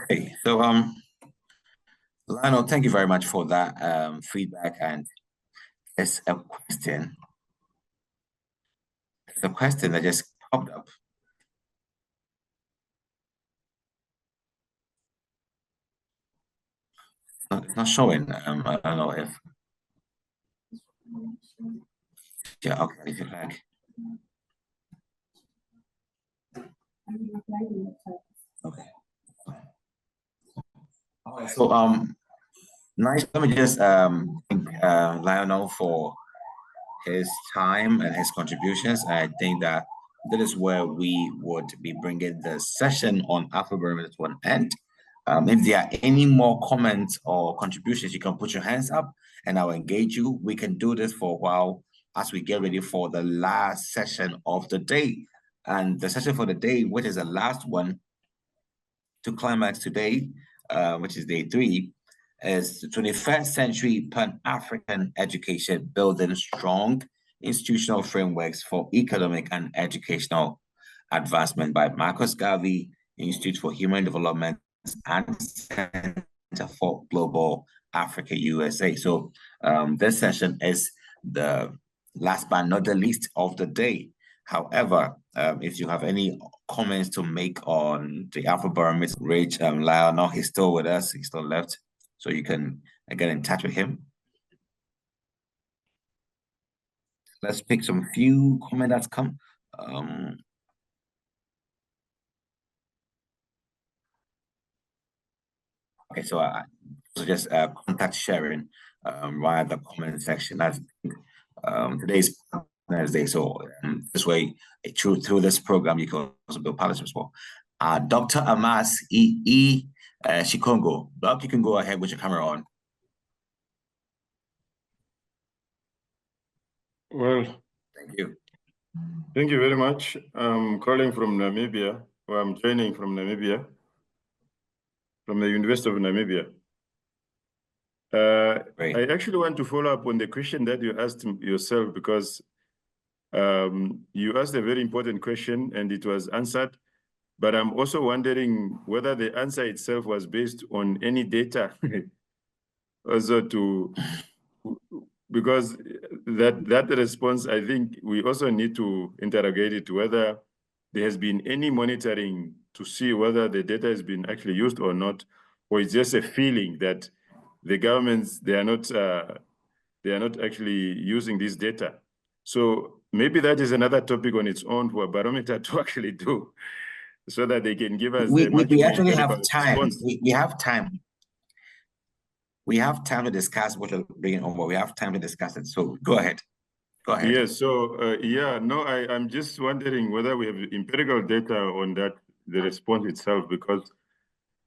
Okay, so Lionel, thank you very much for that feedback. And it's a question. It's a question that just popped up. It's not showing. I don't know if. Yeah. Okay. If you like. Okay. So nice. Let me just thank Lionel for his time and his contributions. I think that that is where we would be bringing the session on Afrobarometer to an end. If there are any more comments or contributions, you can put your hands up and I'll engage you. We can do this for a while as we get ready for the last session of the day. And the session for the day, which is the last one to climax today, which is day 3, is the 21st century Pan-African education, building strong institutional frameworks for economic and educational advancement by Marcus Garvey, Institute for Human Development and Center for Global Africa USA. So this session is the last but not the least of the day. However, if you have any comments to make on the Afrobarometer, Rage Lionel, he's still with us, he's still left, so you can get in touch with him. Let's pick some few comments that's come. Okay, so I suggest contact sharing via the comment section. I think today's Partners Day, so this way, through this program, you can also build partnerships as well. Dr. Amas E. Shikongo, Doc, you can go ahead with your camera on. Well, Thank you. thank you very much. I'm calling from Namibia, or I'm joining from Namibia, from the University of Namibia. I actually want to follow up on the question that you asked yourself, because you asked a very important question and it was answered, but I'm also wondering whether the answer itself was based on any data also because that response, I think we also need to interrogate it, whether there has been any monitoring to see whether the data has been actually used or not, or it's just a feeling that the governments, they are not actually using this data. So maybe that is another topic on its own for a barometer to actually do, so that they can give us We much more actually have empirical time. response. We have time. We have time to discuss what you're bringing on, but we have time to discuss it. So go ahead. Go ahead. Yes. So I'm just wondering whether we have empirical data on that, the response itself, because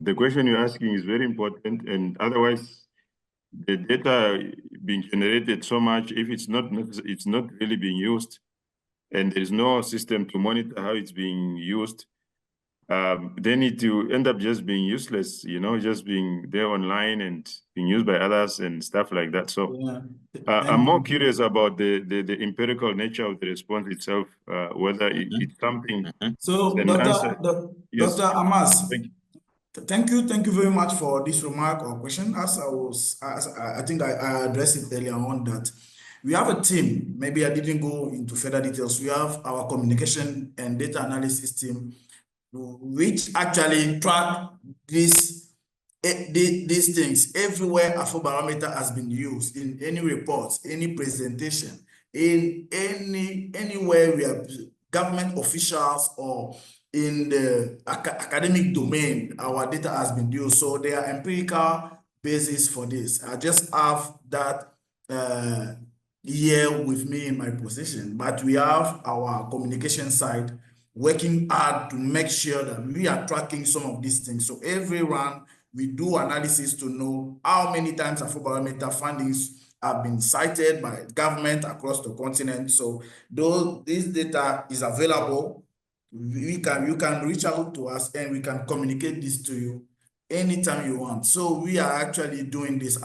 the question you're asking is very important, and otherwise the data being generated so much, if it's not really being used, and there's no system to monitor how it's being used, then it will end up just being useless, just being there online and being used by others and stuff like that. So I'm more curious about the empirical nature of the response itself, whether it's something. So, Dr. Amas, thank you very much for this remark or question. As I think I addressed it earlier on, that we have a team. Maybe I didn't go into further details. We have our communication and data analysis team, which actually track these things everywhere Afrobarometer has been used, in any reports, any presentation, in anywhere we have government officials or in the academic domain, our data has been used. So there are empirical basis for this. I just have that here with me in my position, but we have our communication side working hard to make sure that we are tracking some of these things. So every round we do analysis to know how many times Afrobarometer fundings have been cited by government across the continent. So though this data is available, you can reach out to us and we can communicate this to you anytime you want. So we are actually doing this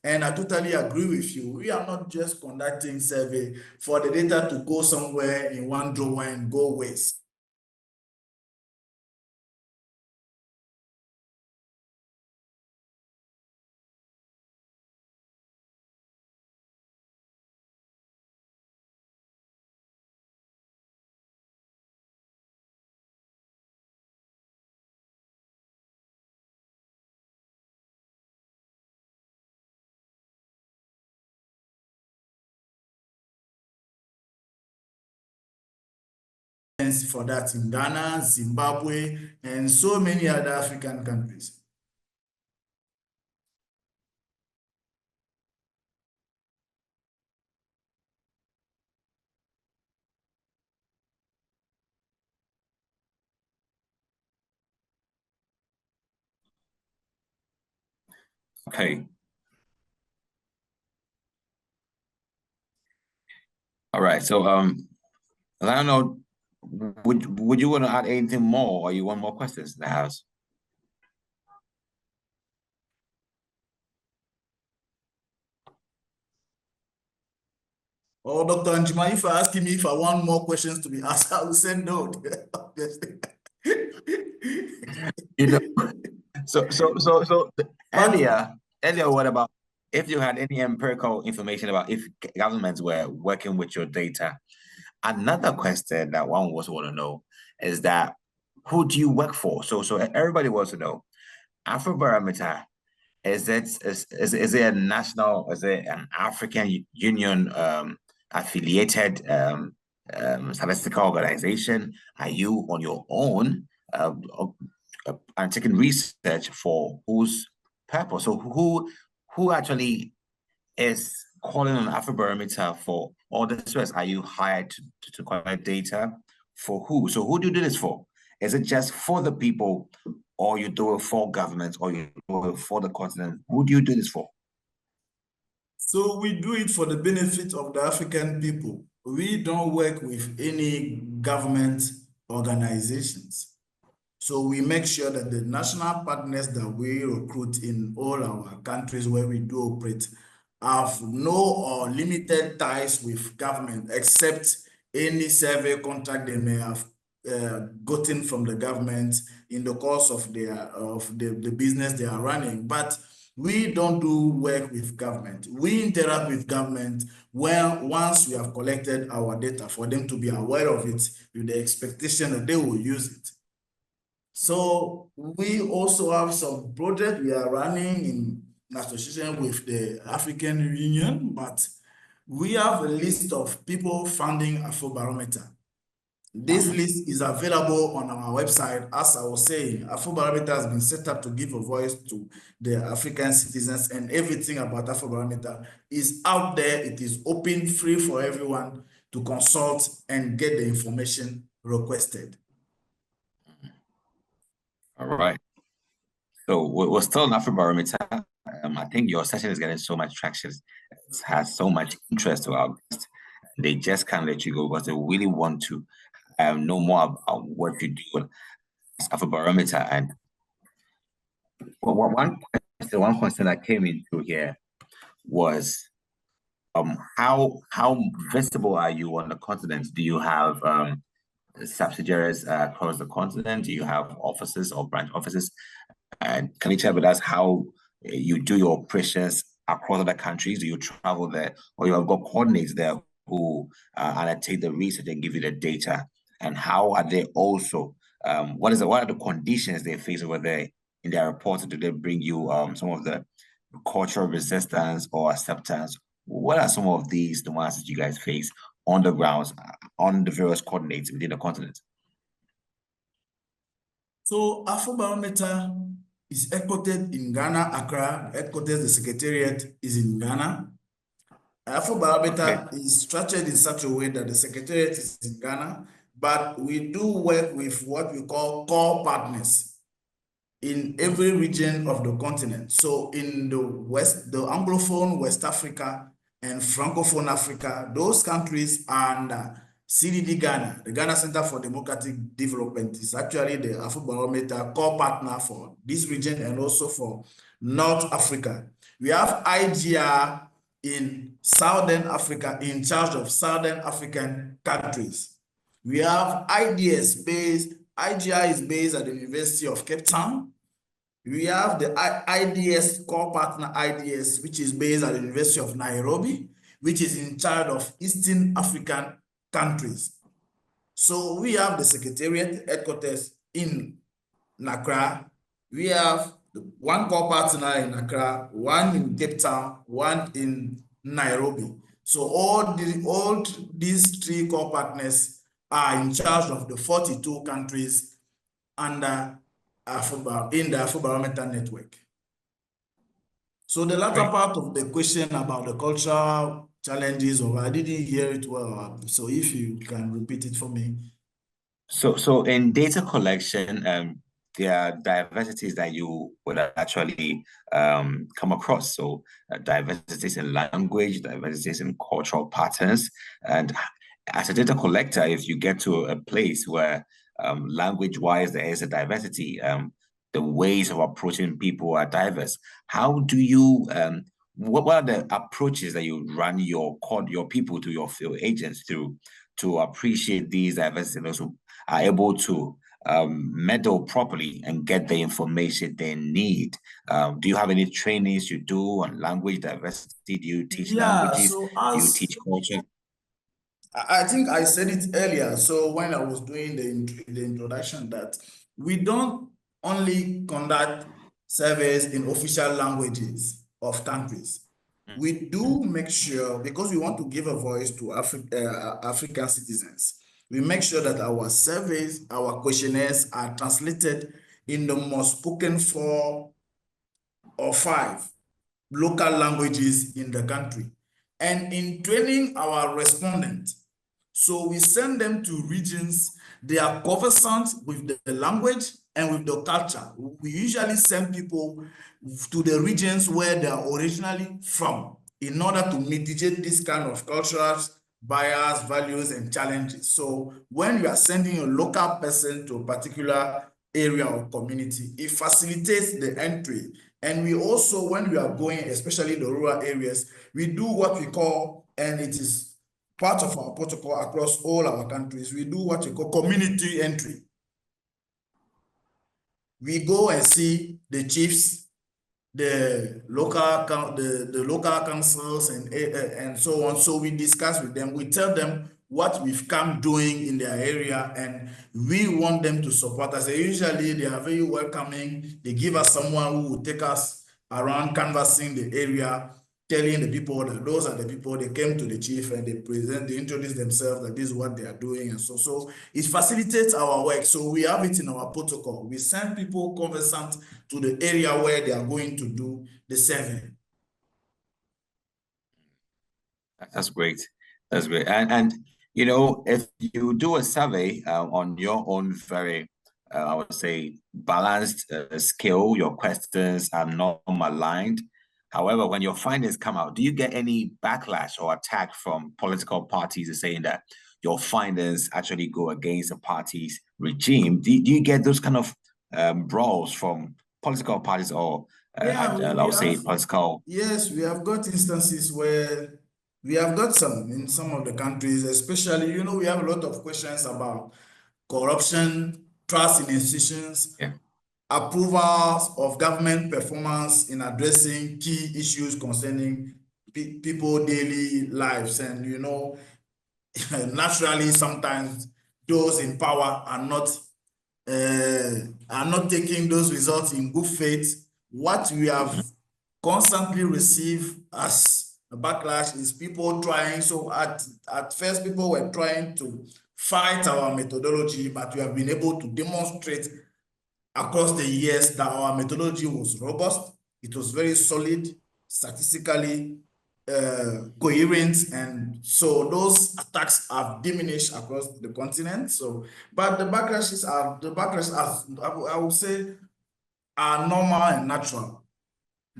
and I totally agree with you. We are not just conducting survey for the data to go somewhere in one drawer and go waste. For that in Ghana, Zimbabwe, and so many other African countries. Okay. All right. So I don't know, would you want to add anything more, or you want more questions in the house? Oh, Dr. Anjima, if you're asking me if I want more questions to be asked, I will say no. So earlier, what about if you had any empirical information about if governments were working with your data? Another question that one also want to know is that who do you work for? So everybody wants to know, Afrobarometer, is it a national, is it an African Union affiliated statistical organization? Are you on your own and taking research for whose purpose? So who actually is calling on Afrobarometer for all this rest? Are you hired to collect data for who? So who do you do this for? Is it just for the people, or you do it for governments, or you do it for the continent? Who do you do this for? So we do it for the benefit of the African people. We don't work with any government organizations. So we make sure that the national partners that we recruit in all our countries where we do operate have no or limited ties with government, except any survey contract they may have gotten from the government in the course of the business they are running. But we don't do work with government. We interact with government once we have collected our data for them to be aware of it with the expectation that they will use it. So we also have some projects we are running in association with the African Union, but we have a list of people funding Afrobarometer. This list is available on our website. As I was saying, Afrobarometer has been set up to give a voice to the African citizens, and everything about Afrobarometer is out there. It is open, free for everyone to consult and get the information requested. All right. So we're still on Afrobarometer. I think your session is getting so much traction. It has so much interest to our guests. They just can't let you go because they really want to know more about what you do with Afrobarometer. And one question that came into here was how visible are you on the continent? Do you have subsidiaries across the continent? Do you have offices or branch offices? And can you share with us how you do your operations across other countries? Do you travel there, or you have got coordinates there who undertake the research and give you the data? And how are they also? What are the conditions they face over there in their reports? Do they bring you some of the cultural resistance or acceptance? What are some of these demands that you guys face on the grounds, on the various coordinates within the continent? So Afrobarometer is headquartered in Ghana, Accra. Headquarters, the secretariat is in Ghana. Afrobarometer is structured in such a way that the secretariat is in Ghana, but we do work with what we call core partners in every region of the continent. So in the West, the Anglophone West Africa and Francophone Africa, those countries are under CDD Ghana. The Ghana Center for Democratic Development is actually the Afrobarometer core partner for this region and also for North Africa. We have IGR in Southern Africa in charge of Southern African countries. We have IDS based, IGR is based at the University of Cape Town. We have the IDS core partner IDS, which is based at the University of Nairobi, which is in charge of Eastern African countries. So we have the secretariat headquarters in Accra. We have one core partner in Accra, one in Cape Town, one in Nairobi. So all these three core partners are in charge of the 42 countries under in the Afrobarometer network. So the latter part of the question about the cultural challenges, or I didn't hear it well. So if you can repeat it for me. So in data collection, there are diversities that you would actually come across. So diversities in language, diversities in cultural patterns. And as a data collector, if you get to a place where language-wise there is a diversity, the ways of approaching people are diverse, how do you, what are the approaches that you run your people to, your field agents through, to appreciate these diversities and also are able to meddle properly and get the information they need? Do you have any trainings you do on language diversity? Do you teach languages? So do you teach culture? I think I said it earlier. So when I was doing the introduction, that we don't only conduct surveys in official languages of countries. We do make sure, because we want to give a voice to African citizens, we make sure that our surveys, our questionnaires are translated in the most spoken 4 or 5 local languages in the country. And in training our respondents, so we send them to regions, they are conversant with the language and with the culture. We usually send people to the regions where they are originally from. in order to mitigate this kind of cultural bias, values, and challenges. So when you are sending a local person to a particular area or community, it facilitates the entry. And we also, when we are going, especially the rural areas, we do what we call, and it is part of our protocol across all our countries, we do what we call community entry. We go and see the chiefs, the local councils and so on. So we discuss with them. We tell them what we've come doing in their area, and we want them to support us. Usually they are very welcoming. They give us someone who will take us around canvassing the area, telling the people that those are the people. They came to the chief and they introduce themselves, that this is what they are doing, and so it facilitates our work. So we have it in our protocol. We send people conversant to the area where they are going to do the survey. That's great. That's great. And you know, if you do a survey on your own very, I would say, balanced scale, your questions are norm-aligned. However, when your findings come out, do you get any backlash or attack from political parties saying that your findings actually go against the party's regime? Do you get those kind of brawls from political parties or, I would say, political? Yes, we have got instances where we have got some in some of the countries, especially, you know, we have a lot of questions about corruption, trust in institutions, approvals of government performance in addressing key issues concerning people daily lives. And, you know, naturally, sometimes those in power are not taking those results in good faith. What we have constantly received as a backlash is people trying. So at first, people were trying to fight our methodology, but we have been able to demonstrate across the years that our methodology was robust. It was very solid, statistically coherent, and so those attacks have diminished across the continent. So, but the backlashes are I would say are normal and natural.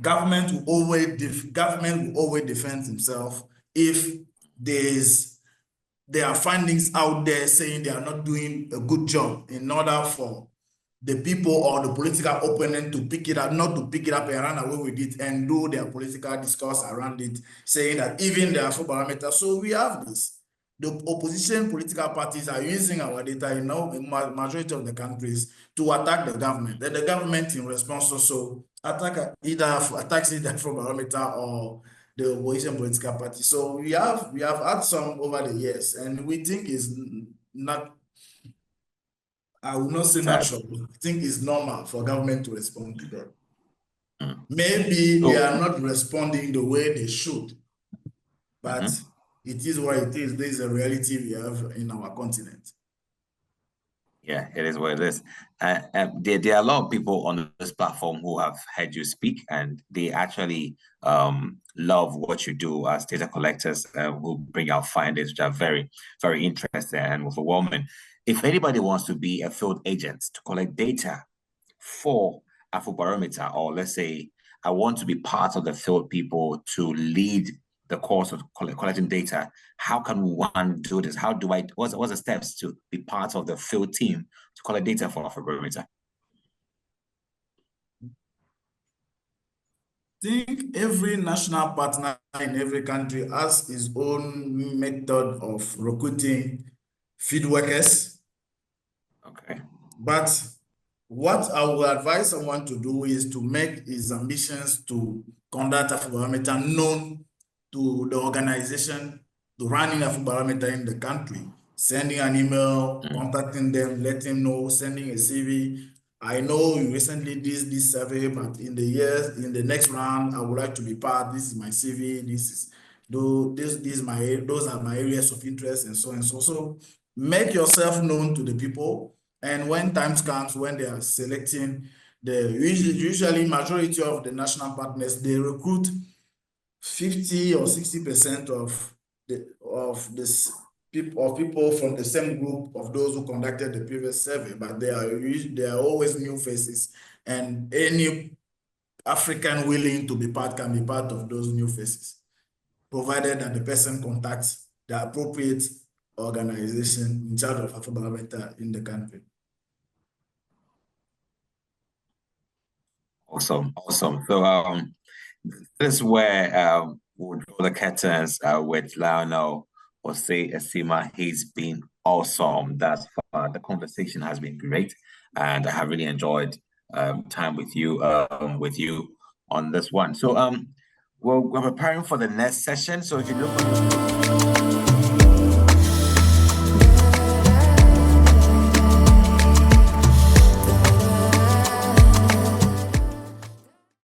Government will always defend himself if there are findings out there saying they are not doing a good job, in order for the people or the political opponent to pick it up, not to pick it up and run away with it and do their political discourse around it, saying that even the Afrobarometer. So we have this. The opposition political parties are using our data in majority of the countries to attack the government. Then the government, in response, also attacks either Afrobarometer or the opposition political party. So we have had some over the years, and we think is not, I will not say natural. I think it's normal for government to respond to that. Maybe they are not responding the way they should, but it is what it is. There is a reality we have in our continent. Yeah, it is what it is. There are a lot of people on this platform who have heard you speak, and they actually love what you do as data collectors, who bring out findings which are very, very interesting and overwhelming. If anybody wants to be a field agent to collect data for Afrobarometer, or let's say I want to be part of the field people to lead the course of collecting data, how can one do this? How do what's the steps to be part of the field team to collect data for Afrobarometer? I think every national partner in every country has his own method of recruiting field workers. Okay. But what I would advise someone to do is to make his ambitions to conduct Afrobarometer known to the organization to running Afrobarometer in the country, sending an email, contacting them, letting them know, sending a CV. I know you recently did this survey, but in the next round, I would like to be part. This is my CV. Those are my areas of interest, and so on and so. So make yourself known to the people. And when times comes, when they are selecting usually majority of the national partners, they recruit 50 or 60% of people from the same group of those who conducted the previous survey, but they are always new faces, and any African willing to be part can be part of those new faces. provided that the person contacts the appropriate organization in charge of Afrobarometer in the country. Awesome, awesome. So this is where we'll draw the curtains with Lionel Jose Esima. He's been awesome thus far. The conversation has been great, and I have really enjoyed time with you on this one. So we're preparing for the next session. So if you look on